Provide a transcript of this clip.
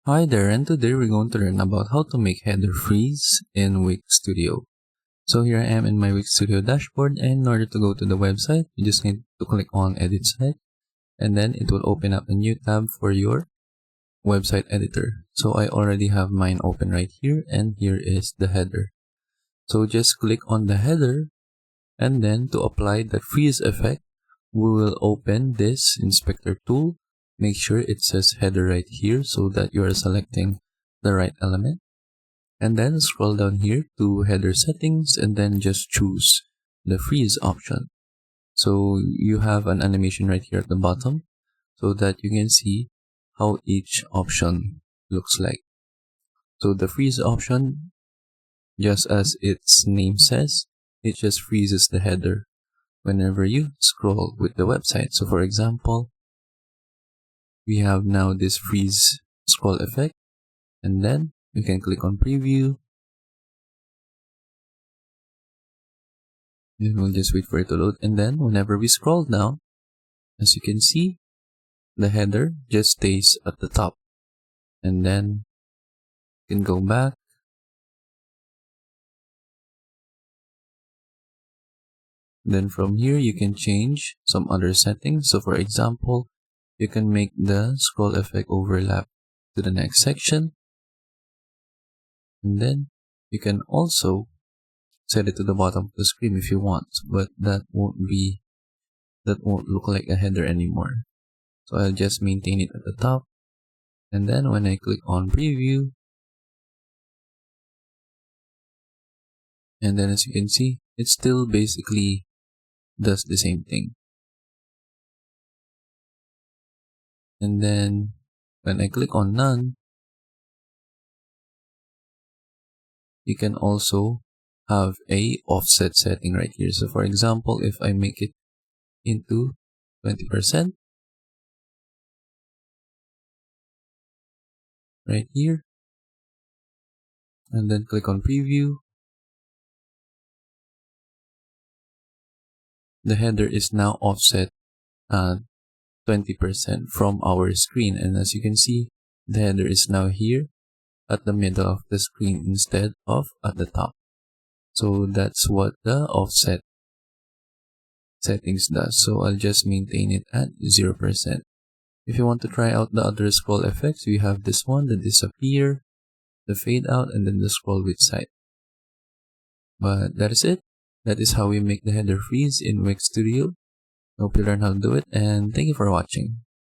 Hi there, and today we're going to learn about how to make header freeze in Wix Studio. So here I am in my Wix Studio dashboard, and in order to go to the website, you just need to click on Edit Site, and then it will open up a new tab for your website editor. So I already have mine open right here, and here is the header. So just click on the header, and then to apply the freeze effect, we will open this inspector tool. Make sure it says header right here so that you are selecting the right element. And then scroll down here to header settings and then just choose the freeze option. So you have an animation right here at the bottom so that you can see how each option looks like. So the freeze option, just as its name says, it just freezes the header whenever you scroll with the website. So for example, we have now this freeze scroll effect, and then we can click on preview, and we'll just wait for it to load. And then whenever we scroll down, as you can see, the header just stays at the top, and then you can go back, then from here you can change some other settings. So for example, you can make the scroll effect overlap to the next section, and then you can also set it to the bottom of the screen if you want, but that won't look like a header anymore. So I'll just maintain it at the top, and then when I click on preview, and then as you can see, it still basically does the same thing. And then when I click on none, you can also have a offset setting right here. So for example, if I make it into 20% right here, and then click on preview, the header is now offset 20% from our screen, and as you can see, the header is now here at the middle of the screen instead of at the top. So that's what the offset settings does. So I'll just maintain it at 0%. If you want to try out the other scroll effects, we have this one, the disappear, the fade out, and then the scroll with side. But that is it. That is how we make the header freeze in Wix Studio. Hope you learned how to do it, and thank you for watching.